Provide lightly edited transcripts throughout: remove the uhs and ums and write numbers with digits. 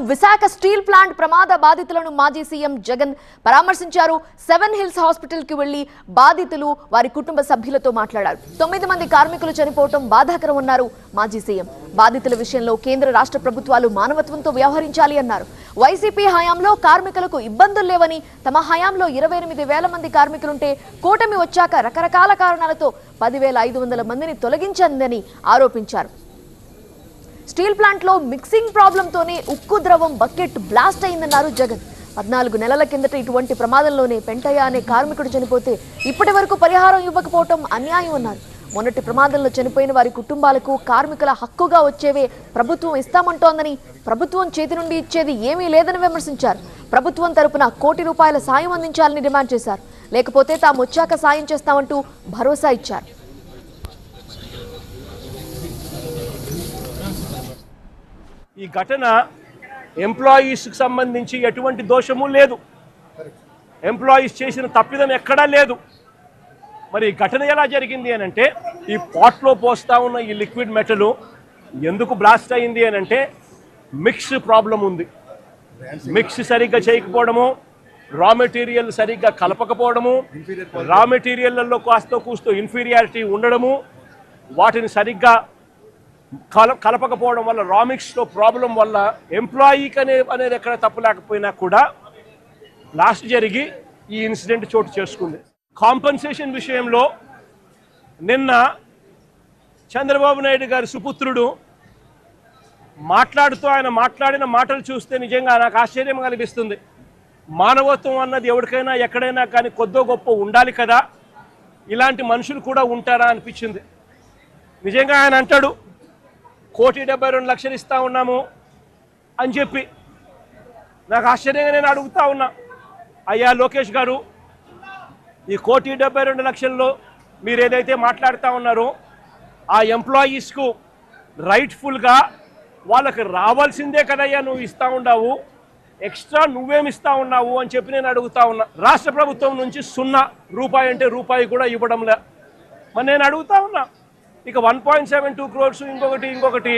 Visakha steel plant ప్రమాద బాధితులను మాజీ సీఎం జగన్ పరామర్శించారు. 7 హిల్స్ హాస్పిటల్ కి వెళ్లి బాధితులు వారి కుటుంబ సభ్యులతో మాట్లాడారు. 9 మంది కార్మికులు చనిపోవడం బాధాకరం అన్నారు మాజీ సీఎం. బాధితుల విషయంలో కేంద్ర రాష్ట్ర ప్రభుత్వాలు మానవత్వంతో వ్యవహరించాలి అన్నారు. వైసీపీ హయాంలో కార్మికులకు ఇబ్బందులు లేవని, తమ హయాంలో 28,000 మంది కార్మికులుంటే కూటమి వచ్చాక రకరకాల కారణాలతో 10,500 మందిని తొలగించిందని ఆరోపించారు. స్టీల్ ప్లాంట్ లో మిక్సింగ్ ప్రాబ్లం తోనే ఉక్కు ద్రవం బకెట్ బ్లాస్ట్ అయిందన్నారు జగన్. 14 నెలల కిందట ఇటువంటి ప్రమాదంలోనే పెంటయ్య అనే కార్మికుడు చనిపోతే ఇప్పటి వరకు పరిహారం ఇవ్వకపోవడం అన్యాయం అన్నారు. మొన్నటి ప్రమాదంలో చనిపోయిన వారి కుటుంబాలకు కార్మికుల హక్కుగా వచ్చేవే ప్రభుత్వం ఇస్తామంటోందని, ప్రభుత్వం చేతి నుండి ఇచ్చేది ఏమీ లేదని విమర్శించారు. ప్రభుత్వం తరపున ₹1 కోటి సాయం అందించాలని డిమాండ్ చేశారు. లేకపోతే తాము వచ్చాక సాయం చేస్తామంటూ భరోసా ఇచ్చారు. ఈ ఘటన ఎంప్లాయీస్కి సంబంధించి ఎటువంటి దోషము లేదు. ఎంప్లాయీస్ చేసిన తప్పిదం ఎక్కడా లేదు. మరి ఈ ఘటన ఎలా జరిగింది అని అంటే, ఈ పాట్లో పోస్తా ఉన్న ఈ లిక్విడ్ మెటల్ ఎందుకు బ్లాస్ట్ అయింది అని అంటే మిక్స్ ప్రాబ్లం ఉంది. మిక్స్ సరిగ్గా చేయకపోవడము, రా మెటీరియల్ సరిగ్గా కలపకపోవడము, రా మెటీరియల్లో కాస్త కూస్తో ఇన్ఫీరియారిటీ ఉండడము, వాటిని సరిగ్గా కలపకపోవడం వల్ల, రా మిక్స్లో ప్రాబ్లం వల్ల ఎంప్లాయీకి అనేది ఎక్కడ తప్పు లేకపోయినా కూడా బ్లాస్ట్ జరిగి ఈ ఇన్సిడెంట్ చోటు చేసుకుంది. కాంపన్సేషన్ విషయంలో నిన్న చంద్రబాబు నాయుడు గారి సుపుత్రుడు మాట్లాడుతూ ఆయన మాట్లాడిన మాటలు చూస్తే నిజంగా నాకు ఆశ్చర్యం కలిగిస్తుంది. మానవత్వం అన్నది ఎవరికైనా ఎక్కడైనా కానీ కొద్దో గొప్ప ఉండాలి కదా, ఇలాంటి మనుషులు కూడా ఉంటారా అనిపించింది. నిజంగా ఆయన అంటాడు ₹1,72,00,000 ఇస్తా ఉన్నాము అని చెప్పి. నాకు ఆశ్చర్యంగా నేను అడుగుతా ఉన్నా, అయ్యా లోకేష్ గారు, ఈ ₹1,72,00,000లో మీరు ఏదైతే మాట్లాడుతూ ఉన్నారో ఆ ఎంప్లాయీస్కు రైట్ఫుల్గా వాళ్ళకి రావాల్సిందే కదయ్యా నువ్వు ఇస్తూ ఉన్నావు, ఎక్స్ట్రా నువ్వేమి ఇస్తూ ఉన్నావు అని చెప్పి నేను అడుగుతా ఉన్నా. రాష్ట్ర ప్రభుత్వం నుంచి ₹0 అంటే రూపాయి కూడా ఇవ్వడంలే. మరి నేను అడుగుతా ఉన్నా, ఇక 1.72 crores ఇంకొకటి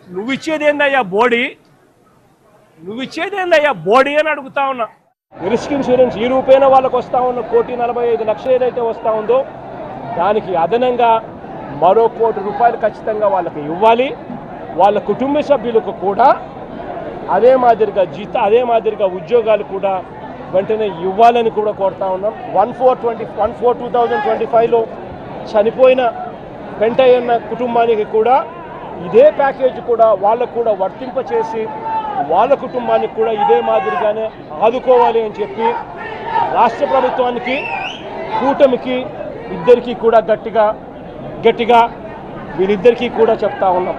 నువ్వు ఇచ్చేది ఏందయ్యా బోడీ, అని అడుగుతా ఉన్నా. రిస్క్ ఇన్సూరెన్స్ ఈ రూపేణ వాళ్ళకు వస్తూ ఉన్న ₹1,45,00,000 ఏదైతే వస్తూ ఉందో దానికి అదనంగా మరో ₹1 కోటి ఖచ్చితంగా వాళ్ళకి ఇవ్వాలి. వాళ్ళ కుటుంబ సభ్యులకు కూడా అదే మాదిరిగా ఉద్యోగాలు కూడా వెంటనే ఇవ్వాలని కూడా కోరుతా ఉన్నాం. 1/4/2025లో చనిపోయిన పెంటయ్యన్న కుటుంబానికి కూడా ఇదే ప్యాకేజ్ కూడా వాళ్ళకు కూడా వర్తింపచేసి వాళ్ళ కుటుంబానికి కూడా ఇదే మాదిరిగానే ఆదుకోవాలి అని చెప్పి రాష్ట్ర ప్రభుత్వానికి, కూటమికి ఇద్దరికీ కూడా గట్టిగా వీరిద్దరికీ కూడా చెప్తా ఉన్నాం.